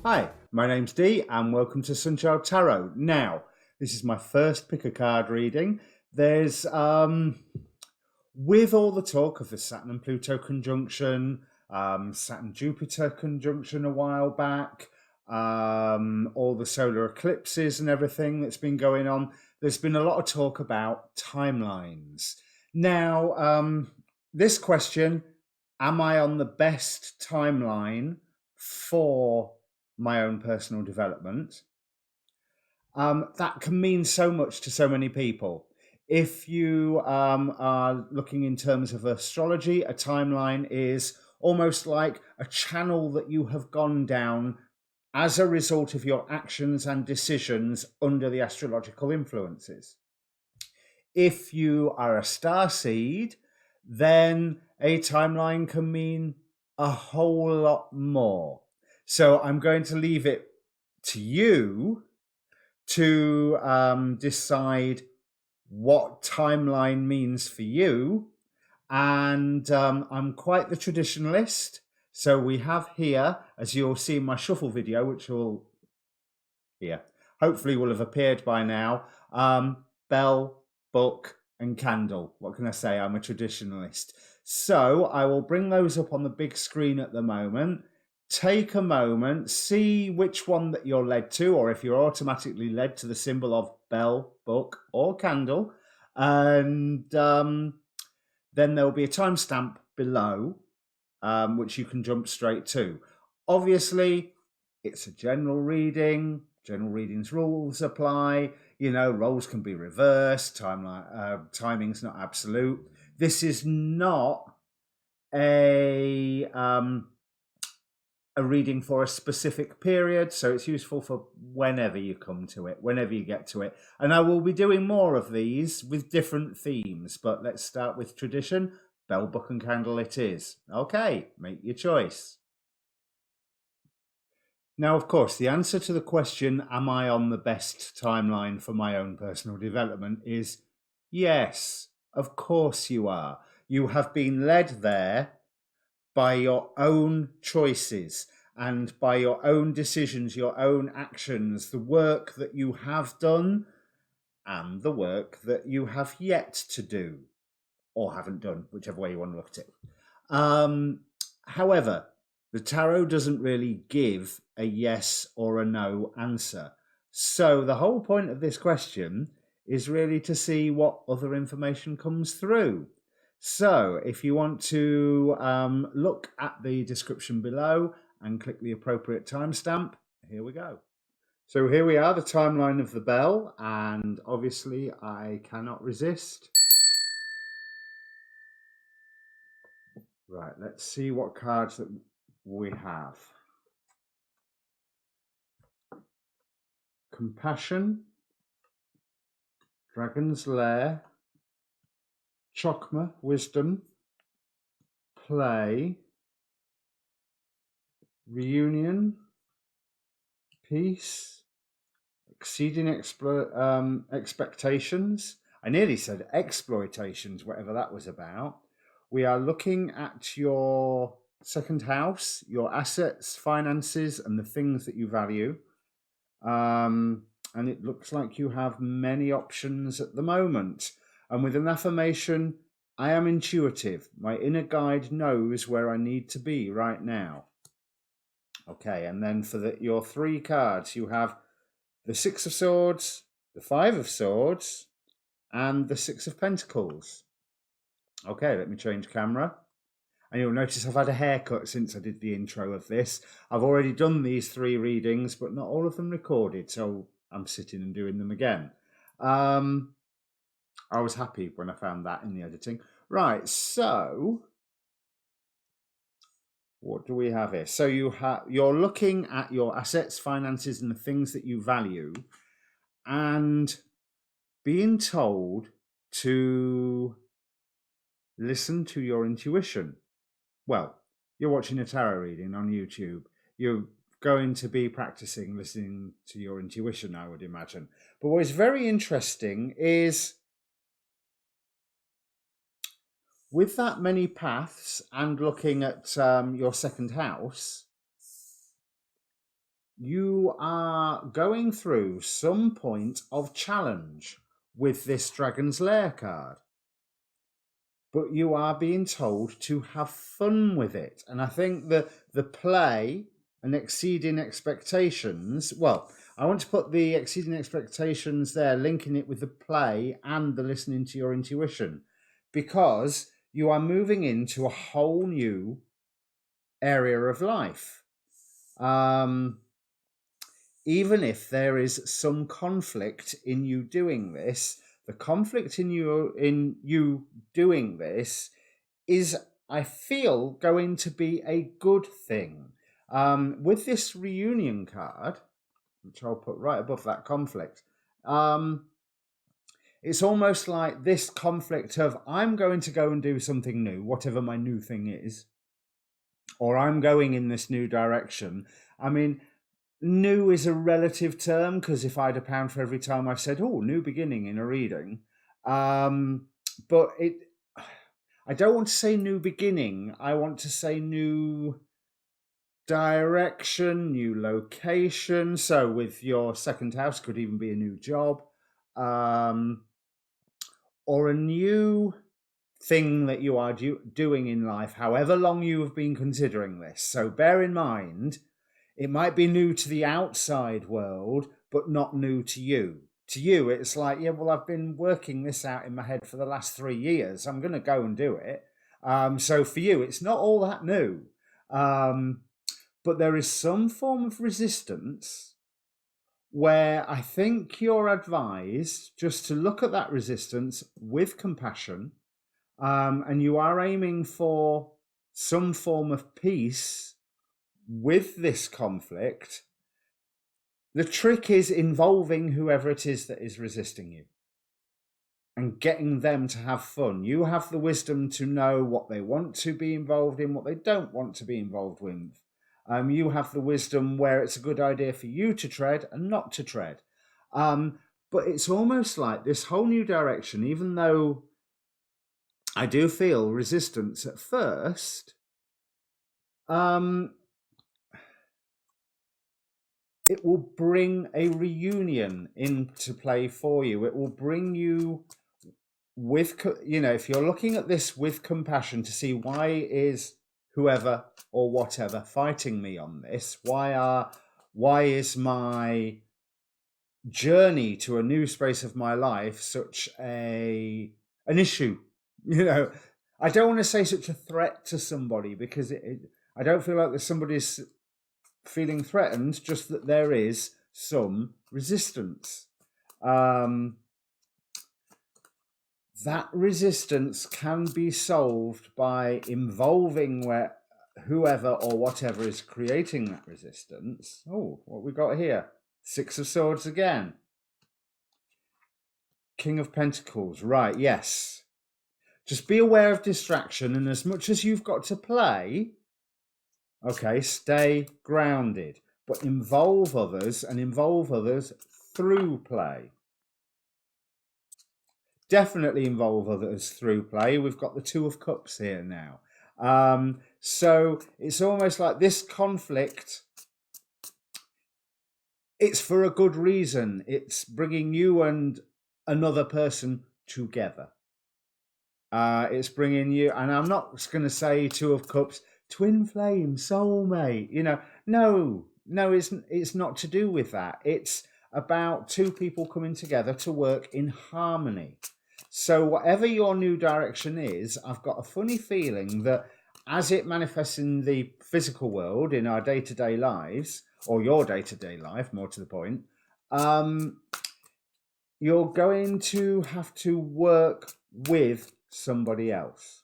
Hi, my name's Dee and welcome to Untitled Tarot. Now, this is my first pick a card reading. There's, with all the talk of the Saturn and Pluto conjunction, Saturn-Jupiter conjunction a while back, all the solar eclipses and everything that's been going on, there's been a lot of talk about timelines. Now, this question, am I on the best timeline for my own personal development? That can mean so much to so many people. If you are looking in terms of astrology, a timeline is almost like a channel that you have gone down as a result of your actions and decisions under the astrological influences. If you are a star seed, then a timeline can mean a whole lot more. So I'm going to leave it to you to decide what timeline means for you. And I'm quite the traditionalist. So we have here, as you'll see in my shuffle video, which will hopefully will have appeared by now, bell, book, and candle. What can I say? I'm a traditionalist. So I will bring those up on the big screen at the moment. Take a moment, see which one that you're led to, or if you're automatically led to the symbol of bell, book, or candle. And then there'll be a timestamp below, which you can jump straight to. Obviously, it's a general reading. General readings rules apply. You know, roles can be reversed. Timing's not absolute. This is not a reading for a specific period, so it's useful for whenever you come to it, whenever you get to it. And I will be doing more of these with different themes, but let's start with tradition. Bell, book, and candle it is. Okay, make your choice. Now, of course, the answer to the question, am I on the best timeline for my own personal development, is yes, of course you are. You have been led there by your own choices and by your own decisions, your own actions, the work that you have done and the work that you have yet to do or haven't done, whichever way you want to look at it. However, the tarot doesn't really give a yes or a no answer. So the whole point of this question is really to see what other information comes through. So if you want to look at the description below and click the appropriate timestamp, here we go. So here we are, the timeline of the bell, and obviously I cannot resist. Right, let's see what cards that we have. Compassion, Dragon's Lair, Chokmah, Wisdom, Play, Reunion, Peace, Exceeding Expectations. I nearly said exploitations, whatever that was about. We are looking at your second house, your assets, finances, and the things that you value. And it looks like you have many options at the moment. And with an affirmation, I am intuitive. My inner guide knows where I need to be right now. Okay, and then for your three cards, you have the Six of Swords, the Five of Swords, and the Six of Pentacles. Okay, let me change camera. And you'll notice I've had a haircut since I did the intro of this. I've already done these three readings, but not all of them recorded, so I'm sitting and doing them again. I was happy when I found that in the editing. Right, so what do we have here? So you're looking at your assets, finances, and the things that you value, and being told to listen to your intuition. Well, you're watching a tarot reading on YouTube. You're going to be practicing listening to your intuition, I would imagine. But what is very interesting is with that many paths and looking at your second house, you are going through some point of challenge with this Dragon's Lair card. But you are being told to have fun with it. And I think the play and exceeding expectations, well, I want to put the exceeding expectations there, linking it with the play and the listening to your intuition, because you are moving into a whole new area of life. Even if there is some conflict in you doing this, the conflict in you doing this is, I feel, going to be a good thing. With this reunion card, which I'll put right above that conflict, it's almost like this conflict of, I'm going to go and do something new, whatever my new thing is, or I'm going in this new direction. I mean, new is a relative term, because if I had £1 for every time I've said, oh, new beginning in a reading, but I don't want to say new beginning. I want to say new direction, new location. So with your second house, could even be a new job, or a new thing that you are doing in life, however long you have been considering this. So bear in mind, it might be new to the outside world, but not new to you. To you, it's like, yeah, well, I've been working this out in my head for the last 3 years. I'm going to go and do it. So for you, it's not all that new. But there is some form of resistance where I think you're advised just to look at that resistance with compassion. And you are aiming for some form of peace with this conflict. The trick is involving whoever it is that is resisting you and getting them to have fun. You have the wisdom to know what they want to be involved in, what they don't want to be involved with. You have the wisdom where it's a good idea for you to tread and not to tread. But it's almost like this whole new direction, even though I do feel resistance at first, it will bring a reunion into play for you. It will bring you with, if you're looking at this with compassion to see, why is whoever or whatever fighting me on this? Why is my journey to a new space of my life such an issue? I don't want to say such a threat to somebody, because I don't feel like that somebody's feeling threatened, just that there is some resistance. That resistance can be solved by involving whoever or whatever is creating that resistance. Oh, what we got here? 6 of Swords again. King of Pentacles. Right, yes. Just be aware of distraction, and as much as you've got to play, okay, stay grounded, but involve others, and involve others through play. Definitely involve others through play. We've got the 2 of Cups here now. So it's almost like this conflict, it's for a good reason. It's bringing you and another person together. It's bringing you, and I'm not going to say 2 of Cups, twin flame, soulmate. No, it's not to do with that. It's about 2 people coming together to work in harmony. So whatever your new direction is, I've got a funny feeling that as it manifests in the physical world, in our day-to-day lives, or your day-to-day life, more to the point, you're going to have to work with somebody else.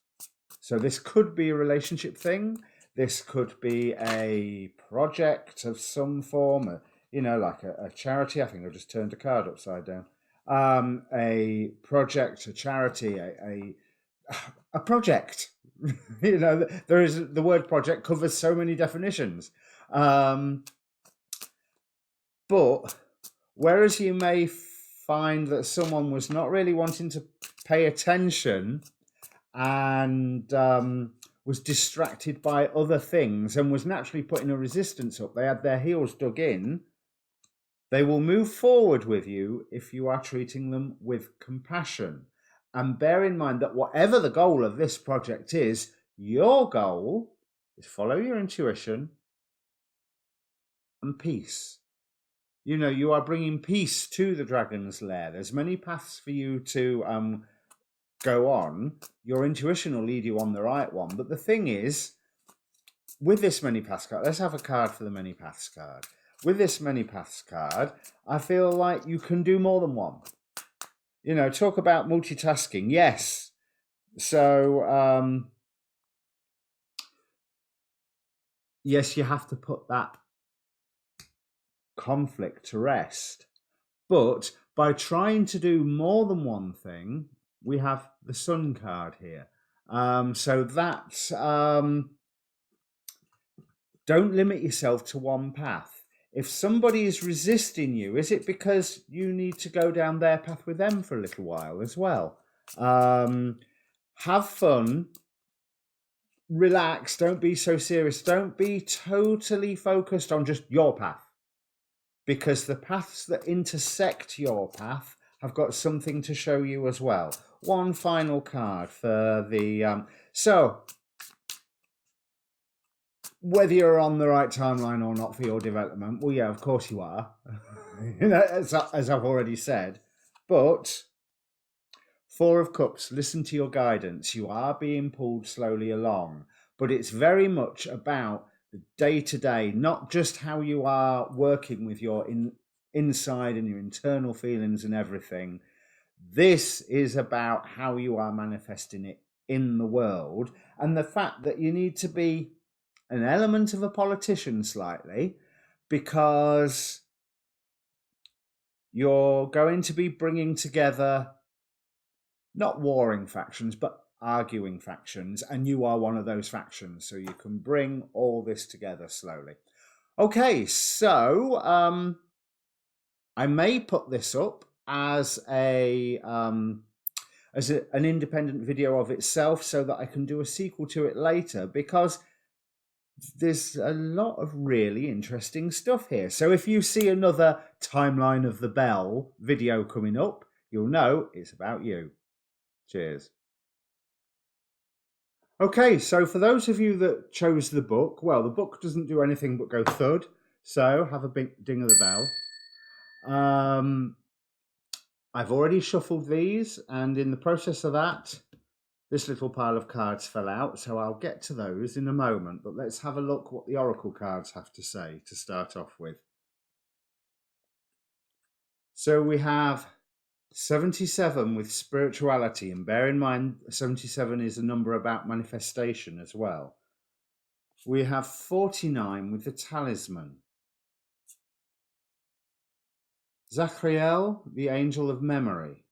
So this could be a relationship thing. This could be a project of some form, like a charity. I think I've just turned a card upside down. A project, a charity, a project. There is, the word project covers so many definitions. But whereas you may find that someone was not really wanting to pay attention and was distracted by other things and was naturally putting a resistance up, they had their heels dug in, they will move forward with you if you are treating them with compassion. And bear in mind that whatever the goal of this project is, your goal is follow your intuition and peace. You know, you are bringing peace to the dragon's lair. There's many paths for you to go on. Your intuition will lead you on the right one. But the thing is, with this many paths card, let's have a card for the many paths card. With this many paths card, I feel like you can do more than one. You know, talk about multitasking. Yes. So, yes, you have to put that conflict to rest. But by trying to do more than one thing, we have the Sun card here. So that's, don't limit yourself to one path. If somebody is resisting you, is it because you need to go down their path with them for a little while as well? Have fun, relax, don't be so serious, don't be totally focused on just your path, because the paths that intersect your path have got something to show you as well. One final card for the... So, whether you're on the right timeline or not for your development, well, yeah, of course you are, you know, as I've already said. But Four of Cups, listen to your guidance. You are being pulled slowly along, but it's very much about the day-to-day, not just how you are working with your inside and your internal feelings and everything. This is about how you are manifesting it in the world, and the fact that you need to be an element of a politician slightly, because you're going to be bringing together not warring factions, but arguing factions, and you are one of those factions, so you can bring all this together slowly. Okay, so I may put this up as an independent video of itself so that I can do a sequel to it later, because there's a lot of really interesting stuff here. So if you see another Timeline of the Bell video coming up, you'll know it's about you. Cheers. Okay, so for those of you that chose the book, well, the book doesn't do anything but go thud, so have a big ding of the bell. I've already shuffled these, and in the process of that, this little pile of cards fell out, so I'll get to those in a moment, but let's have a look what the Oracle cards have to say to start off with. So we have 77 with spirituality, and bear in mind 77 is a number about manifestation as well. We have 49 with the talisman. Zachriel, the angel of memory.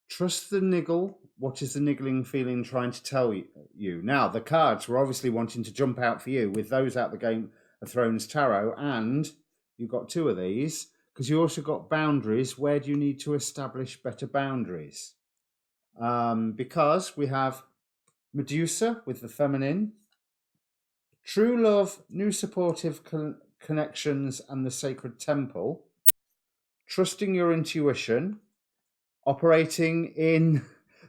Trust the niggle. What is the niggling feeling trying to tell you? Now, the cards were obviously wanting to jump out for you with those out the Game of Thrones Tarot, and you've got two of these, because you also got boundaries. Where do you need to establish better boundaries? Because we have Medusa with the feminine, true love, new supportive connections, and the sacred temple, trusting your intuition, operating in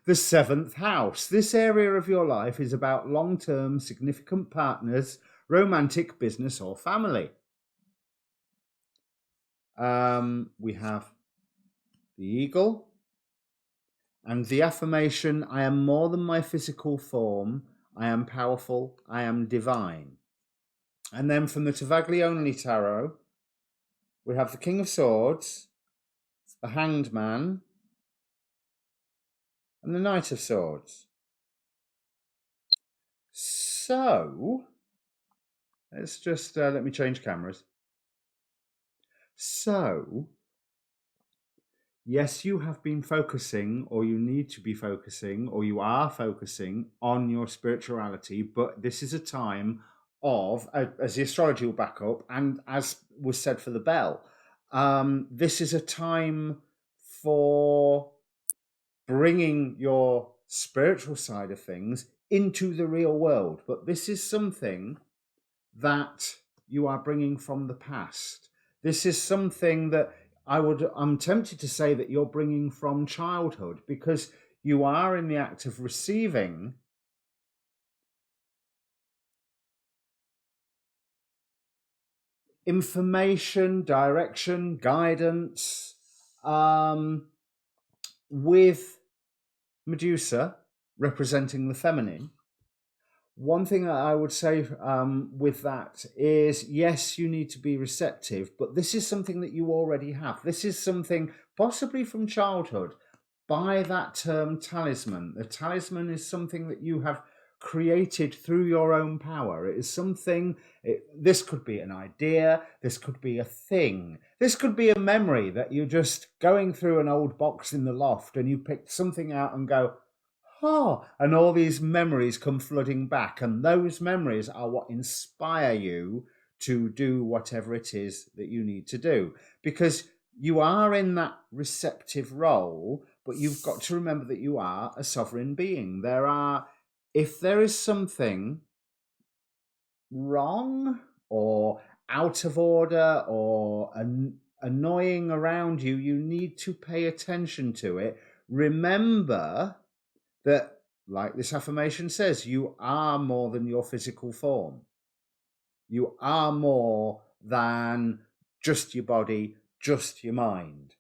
the 7th house. This area of your life is about long-term significant partners, romantic, business, or family. We have the eagle and the affirmation, I am more than my physical form. I am powerful. I am divine. And then from the Tavaglione Tarot, we have the King of Swords, the Hanged Man, and the Knight of Swords. So, let's just, let me change cameras. So, yes, you have been focusing, or you need to be focusing, or you are focusing on your spirituality, but this is a time of, as the astrology will back up, and as was said for the bell, this is a time for bringing your spiritual side of things into the real world. But this is something that you are bringing from the past. This is something that I'm tempted to say that you're bringing from childhood, because you are in the act of receiving information, direction, guidance, with Medusa representing the feminine. One thing that I would say with that is, yes, you need to be receptive, but this is something that you already have. This is something possibly from childhood. By that term talisman, the talisman is something that you have created through your own power. It is something, this could be an idea, this could be a thing, this could be a memory that you're just going through an old box in the loft and you pick something out and go, oh, and all these memories come flooding back, and those memories are what inspire you to do whatever it is that you need to do, because you are in that receptive role, but you've got to remember that you are a sovereign being. If there is something wrong or out of order or annoying around you, you need to pay attention to it. Remember that, like this affirmation says, you are more than your physical form. You are more than just your body, just your mind.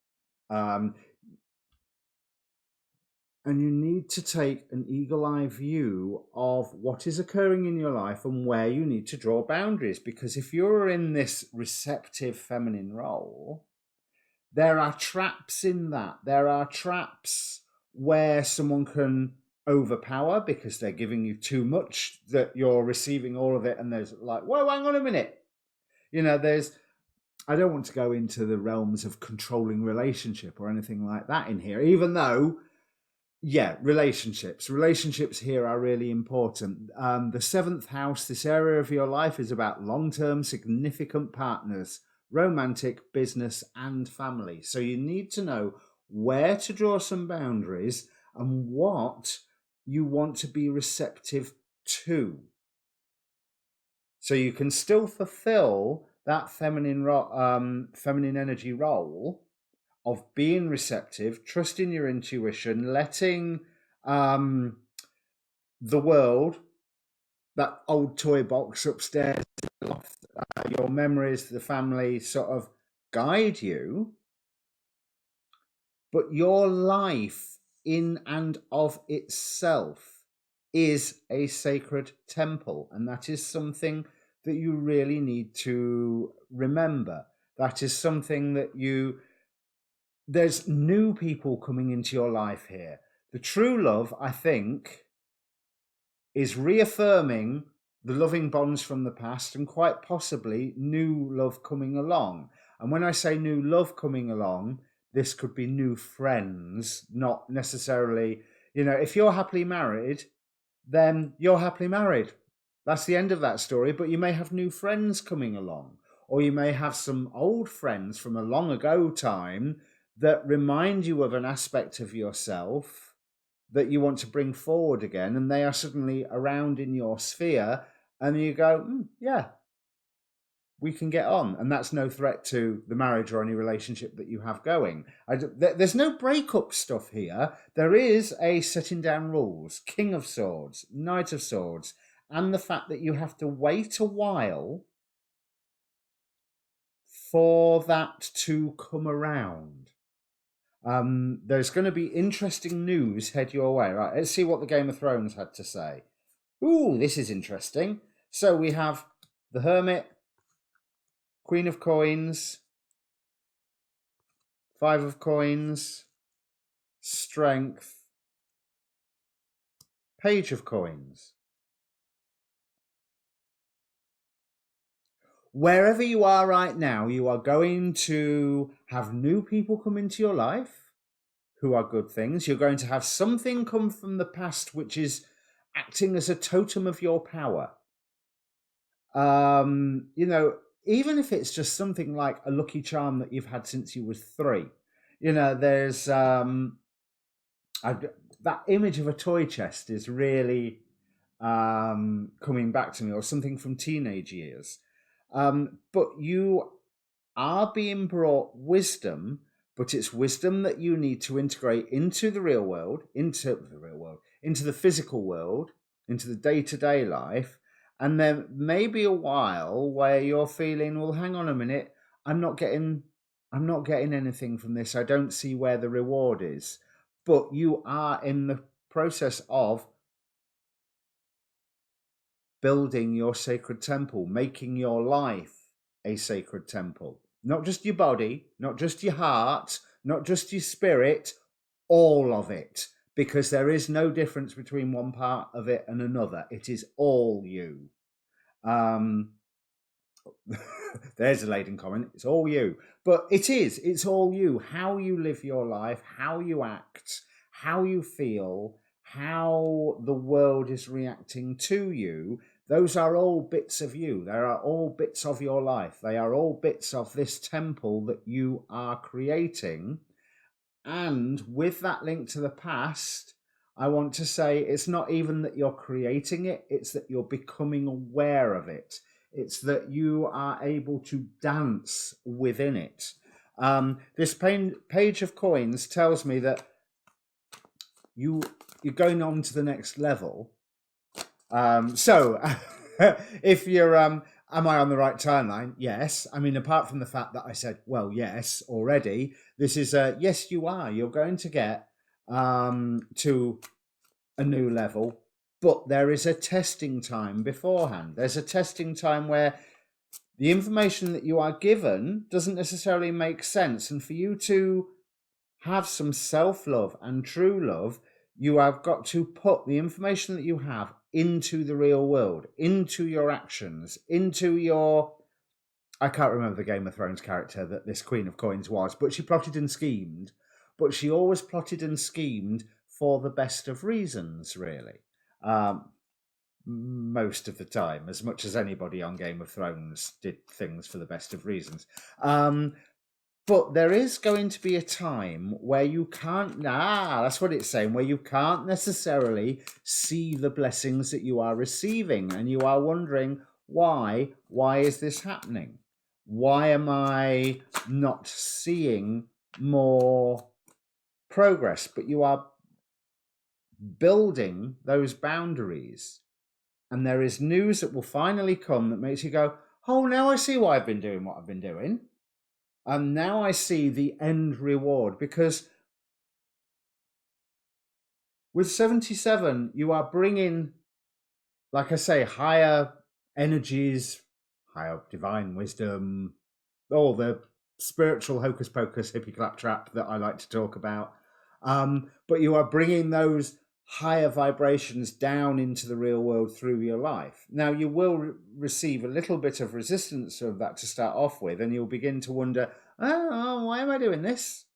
And you need to take an eagle-eye view of what is occurring in your life and where you need to draw boundaries. Because if you're in this receptive feminine role, there are traps in that. There are traps where someone can overpower because they're giving you too much, that you're receiving all of it, and there's like, whoa, hang on a minute. I don't want to go into the realms of controlling relationship or anything like that in here, even though, yeah, relationships here are really important. The 7th house, this area of your life, is about long-term significant partners, romantic, business, and family. So you need to know where to draw some boundaries and what you want to be receptive to, so you can still fulfill that feminine energy role of being receptive, trusting your intuition, letting the world, that old toy box upstairs, your memories, the family, sort of guide you. But your life in and of itself is a sacred temple, and that is something that you really need to remember. That is something that there's new people coming into your life here. The true love, I think, is reaffirming the loving bonds from the past, and quite possibly new love coming along. And when I say new love coming along, this could be new friends, not necessarily, if you're happily married, then you're happily married. That's the end of that story. But you may have new friends coming along, or you may have some old friends from a long ago time that remind you of an aspect of yourself that you want to bring forward again, and they are suddenly around in your sphere, and you go, yeah, we can get on. And that's no threat to the marriage or any relationship that you have going. There's no breakup stuff here. There is a setting down rules, King of Swords, Knight of Swords, and the fact that you have to wait a while for that to come around. There's going to be interesting news head your way. Right, let's see what the Game of Thrones had to say. Ooh, this is interesting. So we have the Hermit, Queen of Coins, 5 of Coins, Strength, Page of Coins. Wherever you are right now, you are going to have new people come into your life who are good things. You're going to have something come from the past which is acting as a totem of your power. Even if it's just something like a lucky charm that you've had since you were 3. There's that image of a toy chest is really coming back to me, or something from teenage years. But you are being brought wisdom, but it's wisdom that you need to integrate into the real world, into the physical world, into the day-to-day life. And then maybe a while where you're feeling, well, hang on a minute, I'm not getting anything from this. I don't see where the reward is. But you are in the process of building your sacred temple, making your life a sacred temple. Not just your body, not just your heart, not just your spirit, all of it. Because there is no difference between one part of it and another. It is all you. There's a laden comment. It's all you. But it's all you. How you live your life, how you act, how you feel, how the world is reacting to you. Those are all bits of you. They are all bits of your life. They are all bits of this temple that you are creating. And with that link to the past, I want to say it's not even that you're creating it, it's that you're becoming aware of it. It's that you are able to dance within it. This page of coins tells me that you're going on to the next level. So if you're, am I on the right timeline? Yes. I mean, apart from the fact that I said, well, yes, already, this is yes, you are. You're going to get to a new level, but there is a testing time beforehand. There's a testing time where the information that you are given doesn't necessarily make sense. And for you to have some self-love and true love, you have got to put the information that you have into the real world, into your actions, into your... I can't remember the Game of Thrones character that this Queen of Coins was, but she plotted and schemed. But she always plotted and schemed for the best of reasons, really. Most of the time, as much as anybody on Game of Thrones did things for the best of reasons. But there is going to be a time where you can't, that's what it's saying, where you can't necessarily see the blessings that you are receiving. And you are wondering, why is this happening? Why am I not seeing more progress? But you are building those boundaries. And there is news that will finally come that makes you go, oh, now I see why I've been doing what I've been doing. And now I see the end reward, because with 77, you are bringing, like I say, higher energies, higher divine wisdom, all the spiritual hocus pocus hippie claptrap that I like to talk about. But you are bringing those higher vibrations down into the real world through your life. Now, you will receive a little bit of resistance of that to start off with, and you'll begin to wonder, oh, why am I doing this?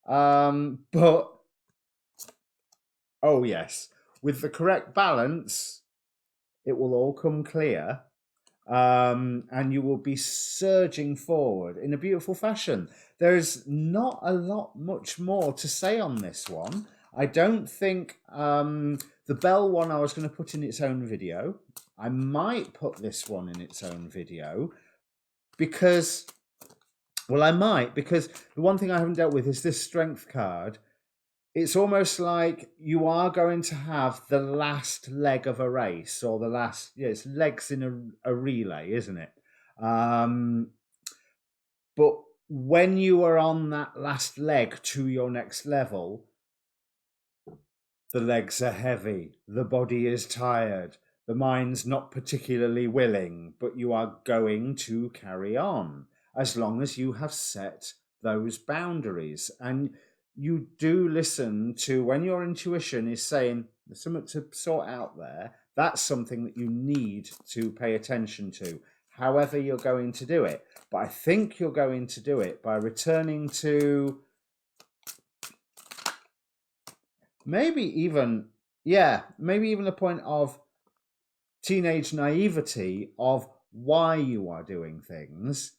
But, oh yes, with the correct balance, it will all come clear, and you will be surging forward in a beautiful fashion. There's not a lot much more to say on this one. I don't think the bell one I was going to put in its own video. I might put this one in its own video because, well, I might, because the one thing I haven't dealt with is this strength card. It's almost like you are going to have the last leg of a race, or the last, it's legs in a relay, isn't it? But when you are on that last leg to your next level, the legs are heavy, the body is tired, the mind's not particularly willing, but you are going to carry on as long as you have set those boundaries. And you do listen to when your intuition is saying there's something to sort out there. That's something that you need to pay attention to, however you're going to do it. But I think you're going to do it by returning to maybe even a point of teenage naivety of why you are doing things,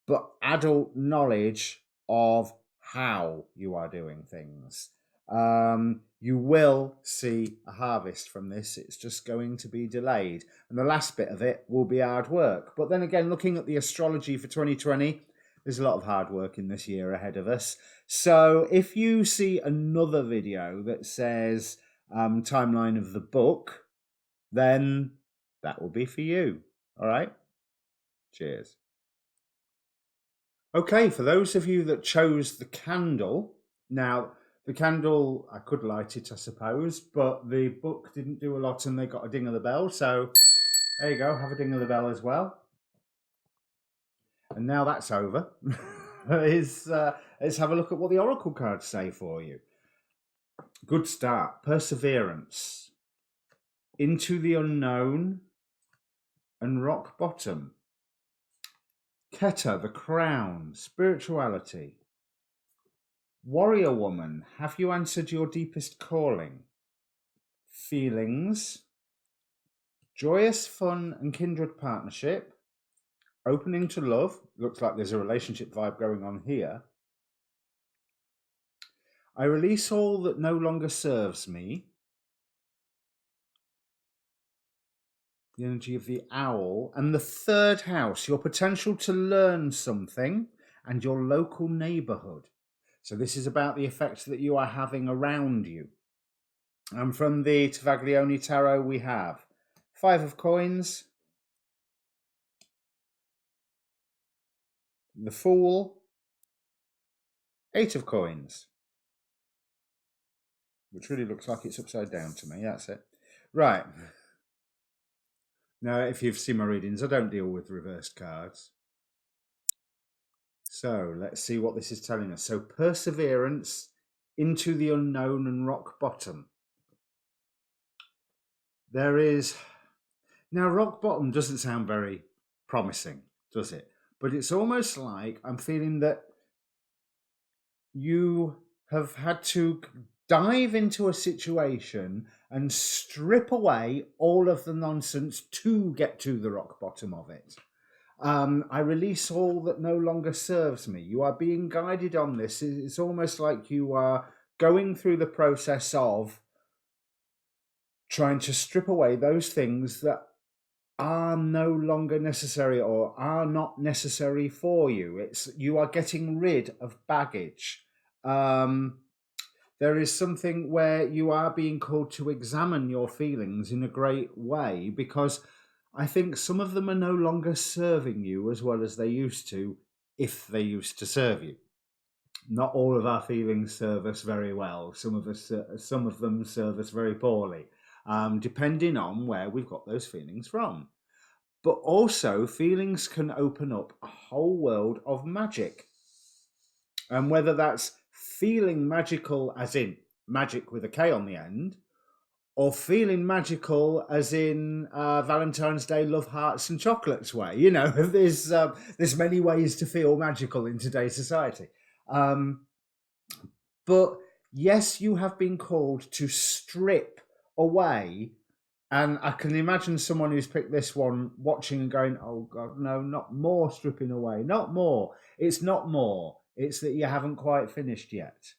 but adult knowledge of how you are doing things. You will see a harvest from this. It's just going to be delayed. And the last bit of it will be hard work. But then again, looking at the astrology for 2020, there's a lot of hard work in this year ahead of us. So if you see another video that says timeline of the book, then that will be for you. All right? Cheers. Okay, for those of you that chose the candle, now the candle, I could light it, I suppose, but the book didn't do a lot and they got a ding of the bell. So there you go, have a ding of the bell as well. And now that's over, let's have a look at what the oracle cards say for you. Good start. Perseverance. Into the unknown and rock bottom. Keta, the crown. Spirituality. Warrior woman, have you answered your deepest calling? Feelings. Joyous fun and kindred partnership. Opening to love. Looks like there's a relationship vibe going on here. I release all that no longer serves me. The energy of the owl. And the third house, your potential to learn something and your local neighborhood. So this is about the effect that you are having around you. And from the Tavaglione Tarot, we have 5 of coins, the Fool, 8 of coins, which really looks like it's upside down to me. That's it. Right. Now, if you've seen my readings, I don't deal with reversed cards. So let's see what this is telling us. So perseverance, into the unknown and rock bottom. There is... Now, rock bottom doesn't sound very promising, does it? But it's almost like I'm feeling that you have had to dive into a situation and strip away all of the nonsense to get to the rock bottom of it. I release all that no longer serves me. You are being guided on this. It's almost like you are going through the process of trying to strip away those things that are no longer necessary or are not necessary for you. You are getting rid of baggage. There is something where you are being called to examine your feelings in a great way, because I think some of them are no longer serving you as well as they used to, if they used to serve you. Not all of our feelings serve us very well. Some of them serve us very poorly, depending on where we've got those feelings from. But also, feelings can open up a whole world of magic. And whether that's feeling magical as in magic with a K on the end, or feeling magical as in Valentine's Day love hearts and chocolates way. You know, there's many ways to feel magical in today's society. But yes, you have been called to strip away. And I can imagine someone who's picked this one watching and going, oh God, no, not more stripping away, not more. It's not more. It's that you haven't quite finished yet.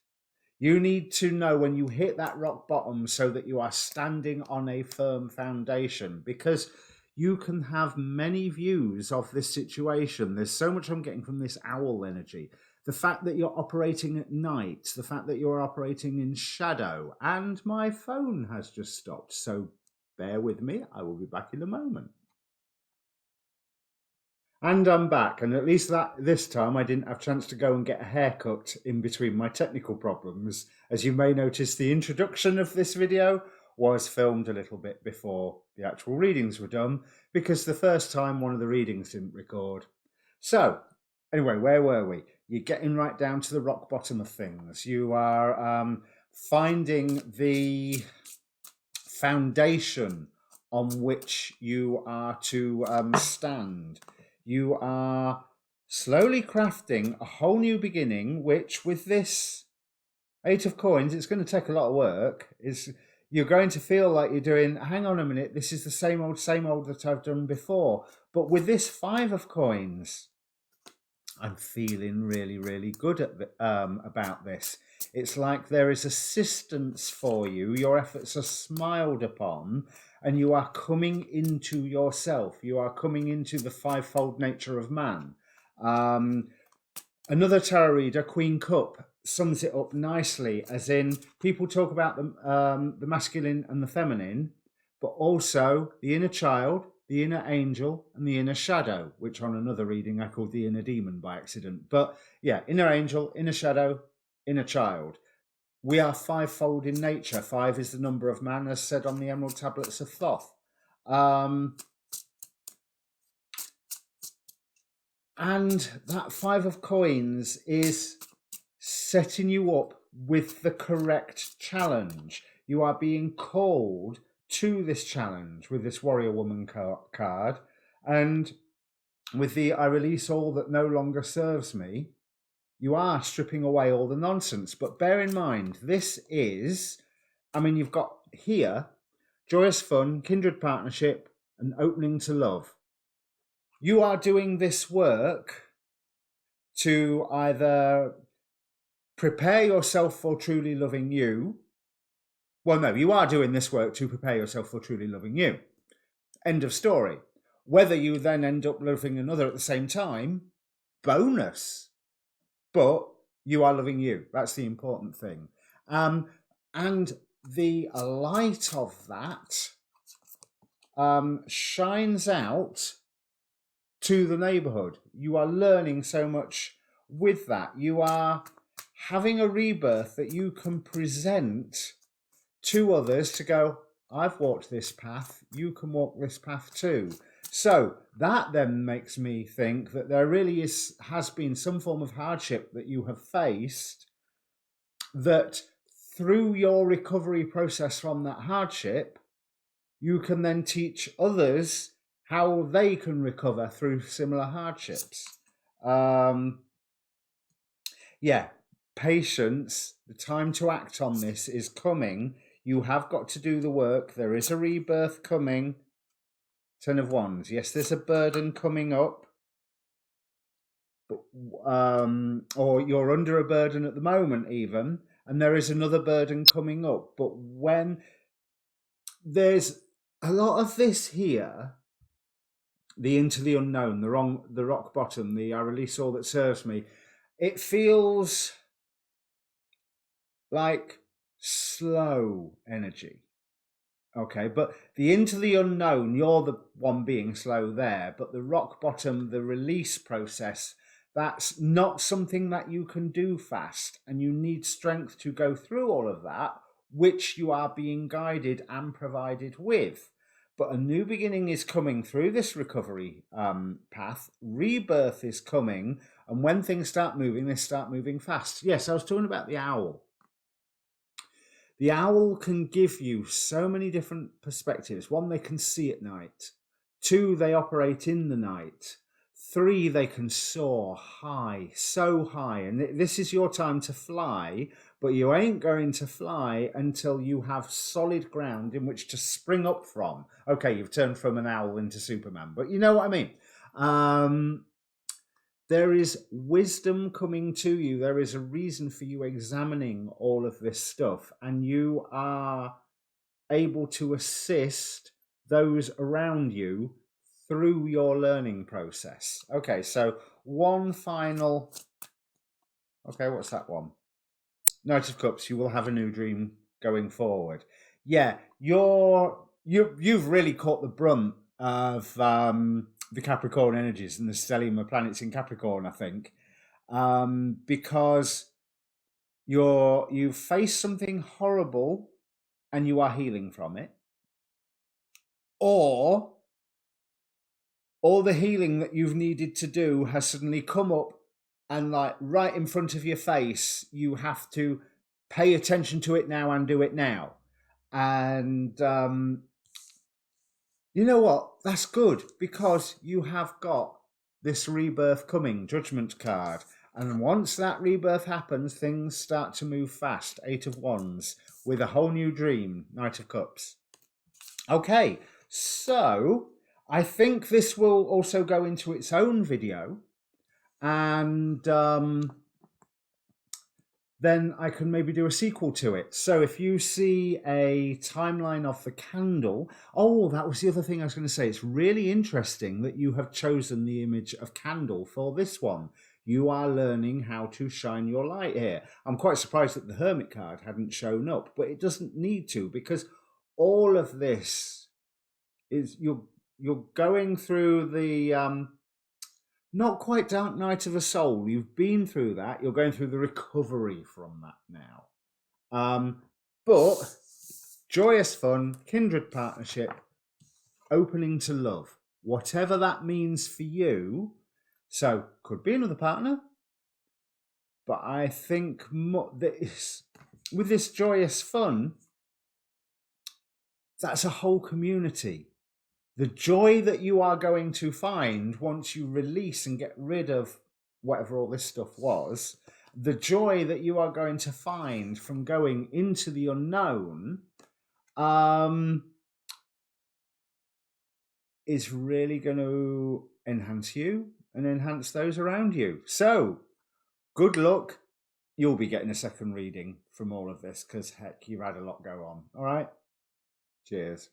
You need to know when you hit that rock bottom so that you are standing on a firm foundation, because you can have many views of this situation. There's so much I'm getting from this owl energy. The fact that you're operating at night, the fact that you're operating in shadow, and my phone has just stopped. So bear with me, I will be back in a moment. And I'm back, and at least this time I didn't have a chance to go and get a haircut in between my technical problems. As you may notice, the introduction of this video was filmed a little bit before the actual readings were done, because the first time one of the readings didn't record. So, anyway, where were we? You're getting right down to the rock bottom of things. You are finding the foundation on which you are to stand. You are slowly crafting a whole new beginning, which with this 8 of coins, it's going to take a lot of work. You're going to feel like you're doing, hang on a minute, this is the same old that I've done before. But with this 5 of coins, I'm feeling really, really good about this. It's like there is assistance for you. Your efforts are smiled upon, and you are coming into yourself. You are coming into the fivefold nature of man. Another tarot reader, Queen Cup, sums it up nicely, as in people talk about the masculine and the feminine, but also the inner child, the inner angel, and the inner shadow, which on another reading I called the inner demon by accident. But yeah, inner angel, inner shadow, inner child. We are fivefold in nature. 5 is the number of man, as said on the Emerald Tablets of Thoth. And that 5 of coins is setting you up with the correct challenge. You are being called to this challenge with this warrior woman card. And with the I release all that no longer serves me, you are stripping away all the nonsense. But bear in mind, this is, I mean, you've got here joyous fun, kindred partnership, and opening to love. You are doing this work to either prepare yourself for truly loving you. Well, no, you are doing this work to prepare yourself for truly loving you. End of story. Whether you then end up loving another at the same time, bonus. But you are loving you. That's the important thing. And the light of that shines out to the neighborhood. You are learning so much with that. You are having a rebirth that you can present to others to go, I've walked this path, you can walk this path too. So that then makes me think that there really has been some form of hardship that you have faced, that through your recovery process from that hardship, you can then teach others how they can recover through similar hardships. Patience, the time to act on this is coming. You have got to do the work. There is a rebirth coming. 10 of Wands. Yes, there's a burden coming up. But, or you're under a burden at the moment even, and there is another burden coming up. But when there's a lot of this here, the into the unknown, the rock bottom, the I release all that serves me, it feels like slow energy. Okay, but the into the unknown, you're the one being slow there, but the rock bottom, the release process, that's not something that you can do fast, and you need strength to go through all of that, which you are being guided and provided with. But a new beginning is coming through this recovery path. Rebirth is coming, and when things start moving, they start moving fast. Yes, I was talking about the owl. The owl can give you so many different perspectives. 1, they can see at night. 2, they operate in the night. 3, they can soar high, so high. And this is your time to fly, but you ain't going to fly until you have solid ground in which to spring up from. Okay, you've turned from an owl into Superman, but you know what I mean. There is wisdom coming to you. There is a reason for you examining all of this stuff, and you are able to assist those around you through your learning process. Okay, so one final... Okay, what's that one? Knight of Cups, you will have a new dream going forward. Yeah, you've really caught the brunt of the Capricorn energies and the stellium of planets in Capricorn, I think, because you've faced something horrible and you are healing from it, or all the healing that you've needed to do has suddenly come up, and like right in front of your face, you have to pay attention to it now and do it now. And you know what? That's good, because you have got this rebirth coming, Judgment card. And once that rebirth happens, things start to move fast. 8 of Wands with a whole new dream, Knight of Cups. Okay, so I think this will also go into its own video. And then I can maybe do a sequel to it. So if you see a timeline of the candle, oh, that was the other thing I was going to say. It's really interesting that you have chosen the image of candle for this one. You are learning how to shine your light here. I'm quite surprised that the Hermit card hadn't shown up, but it doesn't need to, because all of this is you're going through the not quite Dark Night of the Soul. You've been through that. You're going through the recovery from that now. But joyous fun, kindred partnership, opening to love, whatever that means for you. So could be another partner, but I think with this joyous fun, that's a whole community. The joy that you are going to find once you release and get rid of whatever all this stuff was, the joy that you are going to find from going into the unknown is really going to enhance you and enhance those around you. So, good luck. You'll be getting a second reading from all of this because, heck, you've had a lot go on. All right? Cheers.